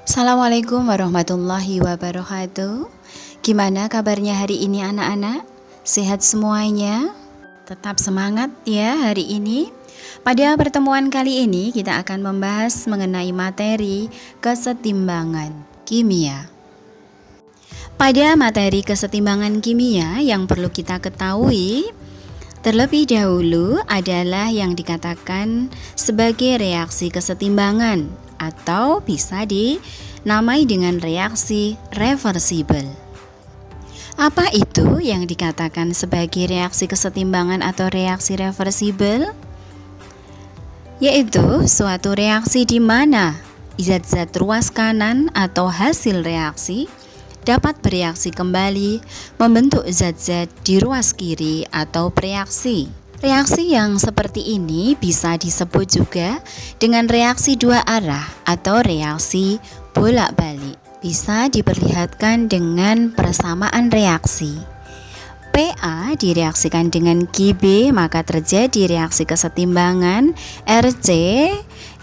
Assalamualaikum warahmatullahi wabarakatuh. Gimana kabarnya hari ini anak-anak? Sehat semuanya? Tetap semangat ya hari ini. Pada pertemuan kali ini kita akan membahas mengenai materi kesetimbangan kimia. Pada materi kesetimbangan kimia yang perlu kita ketahui terlebih dahulu adalah yang dikatakan sebagai reaksi kesetimbangan atau bisa dinamai dengan reaksi reversibel. Apa itu yang dikatakan sebagai reaksi kesetimbangan atau reaksi reversibel? Yaitu suatu reaksi di mana zat-zat ruas kanan atau hasil reaksi dapat bereaksi kembali membentuk zat-zat di ruas kiri atau preaksi. Reaksi yang seperti ini bisa disebut juga dengan reaksi dua arah atau reaksi bolak-balik. Bisa diperlihatkan dengan persamaan reaksi. Pa direaksikan dengan Qb, maka terjadi reaksi kesetimbangan Rc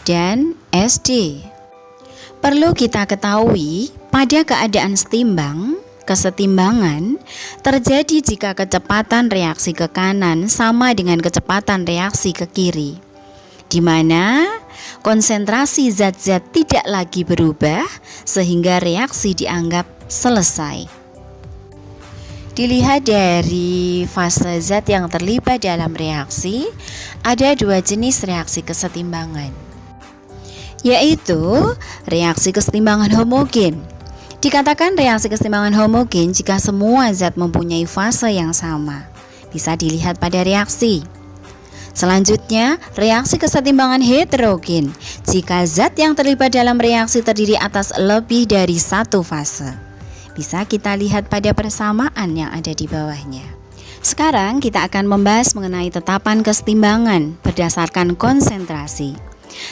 dan Sd. Perlu kita ketahui, pada keadaan setimbang, kesetimbangan terjadi jika kecepatan reaksi ke kanan sama dengan kecepatan reaksi ke kiri, di mana konsentrasi zat-zat tidak lagi berubah sehingga reaksi dianggap selesai. Dilihat dari fase zat yang terlibat dalam reaksi, ada dua jenis reaksi kesetimbangan, yaitu reaksi kesetimbangan homogen. Dikatakan reaksi kesetimbangan homogen jika semua zat mempunyai fase yang sama. Bisa dilihat pada reaksi. Selanjutnya, reaksi kesetimbangan heterogen jika zat yang terlibat dalam reaksi terdiri atas lebih dari satu fase. Bisa kita lihat pada persamaan yang ada di bawahnya. Sekarang kita akan membahas mengenai tetapan kesetimbangan berdasarkan konsentrasi.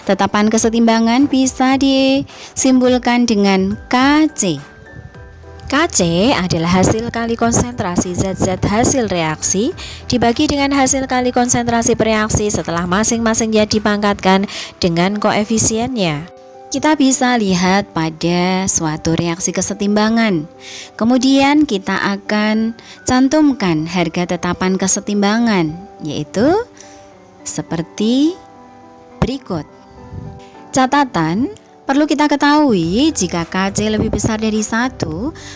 Tetapan kesetimbangan bisa disimpulkan dengan Kc. Kc adalah hasil kali konsentrasi zat-zat hasil reaksi dibagi dengan hasil kali konsentrasi bereaksi setelah masing-masing zat dipangkatkan dengan koefisiennya. Kita bisa lihat pada suatu reaksi kesetimbangan. Kemudian kita akan cantumkan harga tetapan kesetimbangan, yaitu seperti berikut. Catatan, perlu kita ketahui jika Kc lebih besar dari 1,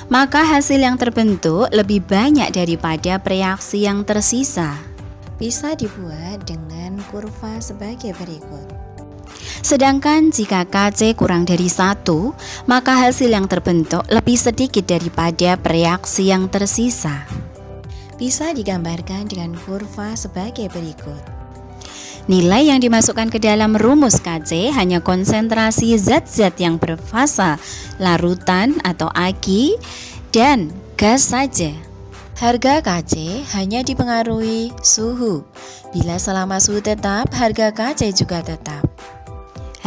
maka hasil yang terbentuk lebih banyak daripada reaksi yang tersisa. Bisa dibuat dengan kurva sebagai berikut. Sedangkan jika Kc kurang dari 1, maka hasil yang terbentuk lebih sedikit daripada reaksi yang tersisa. Bisa digambarkan dengan kurva sebagai berikut. Nilai yang dimasukkan ke dalam rumus Kc hanya konsentrasi zat-zat yang berfasa larutan atau Aq dan gas saja. Harga Kc hanya dipengaruhi suhu. Bila selama suhu tetap, harga Kc juga tetap.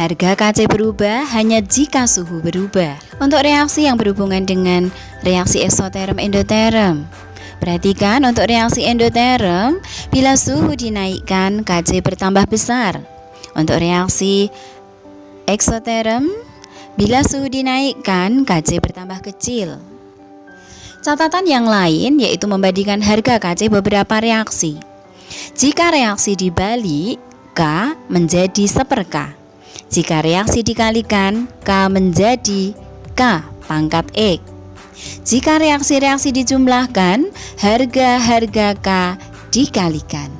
Harga Kc berubah hanya jika suhu berubah. Untuk reaksi yang berhubungan dengan reaksi eksoterm endoterm, perhatikan untuk reaksi endoterm, bila suhu dinaikkan, Kc bertambah besar. Untuk reaksi eksoterm, bila suhu dinaikkan, Kc bertambah kecil. Catatan yang lain yaitu membandingkan harga Kc beberapa reaksi. Jika reaksi dibalik, K menjadi 1/K. Jika reaksi dikalikan, K menjadi K pangkat X. Jika reaksi-reaksi dijumlahkan, harga-harga K dikalikan.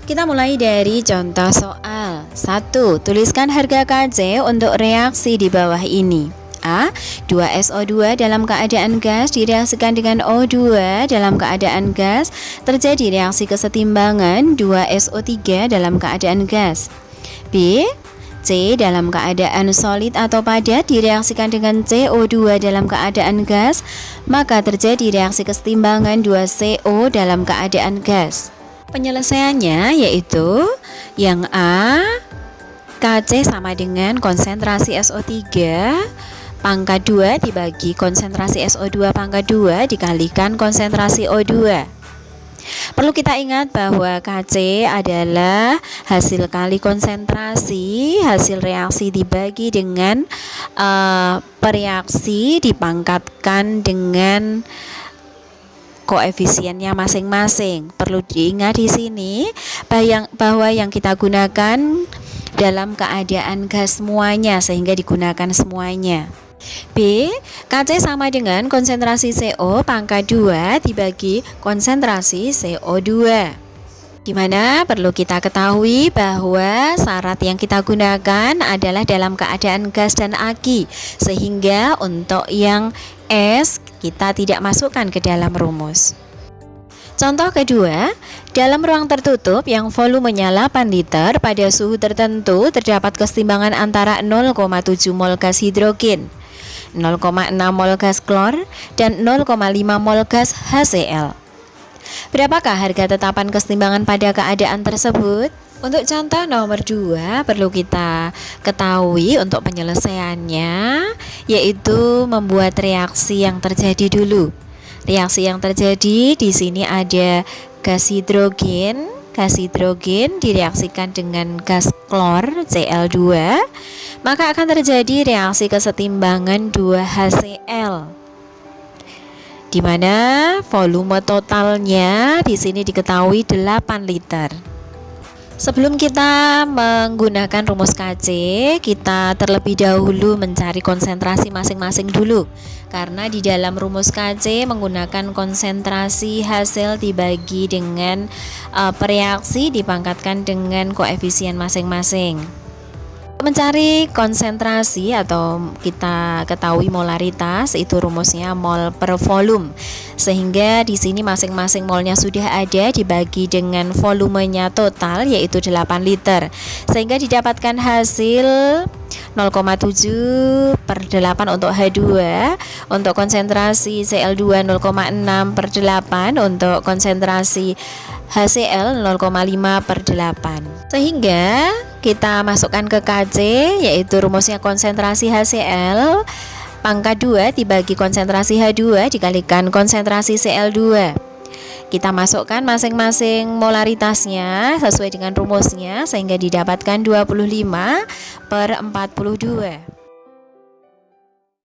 Kita mulai dari contoh soal 1. Tuliskan harga Kc untuk reaksi di bawah ini. A. 2SO2 dalam keadaan gas direaksikan dengan O2 dalam keadaan gas, terjadi reaksi kesetimbangan 2SO3 dalam keadaan gas. B. C dalam keadaan solid atau padat direaksikan dengan CO2 dalam keadaan gas, maka terjadi reaksi kesetimbangan 2CO dalam keadaan gas. Penyelesaiannya yaitu yang A, Kc sama dengan konsentrasi SO3 pangkat 2 dibagi konsentrasi SO2 pangkat 2 dikalikan konsentrasi O2. Perlu kita ingat bahwa Kc adalah hasil kali konsentrasi, hasil reaksi dibagi dengan pereaksi dipangkatkan dengan koefisiennya masing-masing. Perlu diingat di sini bahwa yang kita gunakan dalam keadaan gas semuanya, sehingga digunakan semuanya. B. Kc sama dengan konsentrasi CO pangkat 2 dibagi konsentrasi CO2. Di mana perlu kita ketahui bahwa syarat yang kita gunakan adalah dalam keadaan gas dan aki, sehingga untuk yang S kita tidak masukkan ke dalam rumus. Contoh kedua, dalam ruang tertutup yang volumenya 8 liter pada suhu tertentu terdapat kesetimbangan antara 0,7 mol gas hidrogen, 0,6 mol gas klor, dan 0,5 mol gas HCl. Berapakah harga tetapan kesetimbangan pada keadaan tersebut? Untuk contoh nomor 2 perlu kita ketahui untuk penyelesaiannya, yaitu membuat reaksi yang terjadi dulu. Reaksi yang terjadi di sini ada gas hidrogen. Gas hidrogen direaksikan dengan gas klor Cl2, maka akan terjadi reaksi kesetimbangan 2HCl, di mana volume totalnya di sini diketahui 8 liter. Sebelum kita menggunakan rumus Kc, kita terlebih dahulu mencari konsentrasi masing-masing dulu. Karena di dalam rumus Kc menggunakan konsentrasi hasil dibagi dengan pereaksi dipangkatkan dengan koefisien masing-masing. Mencari konsentrasi atau kita ketahui molaritas, itu rumusnya mol per volume. Sehingga di sini masing-masing molnya sudah ada dibagi dengan volumenya total yaitu 8 liter. Sehingga didapatkan hasil 0,7 per 8 untuk H2, untuk konsentrasi Cl2 0,6 per 8, untuk konsentrasi HCl 0,5 per 8. Sehingga kita masukkan ke Kc, yaitu rumusnya konsentrasi HCl pangkat 2 dibagi konsentrasi H2 dikalikan konsentrasi Cl2. Kita masukkan masing-masing molaritasnya sesuai dengan rumusnya, sehingga didapatkan 25 per 42.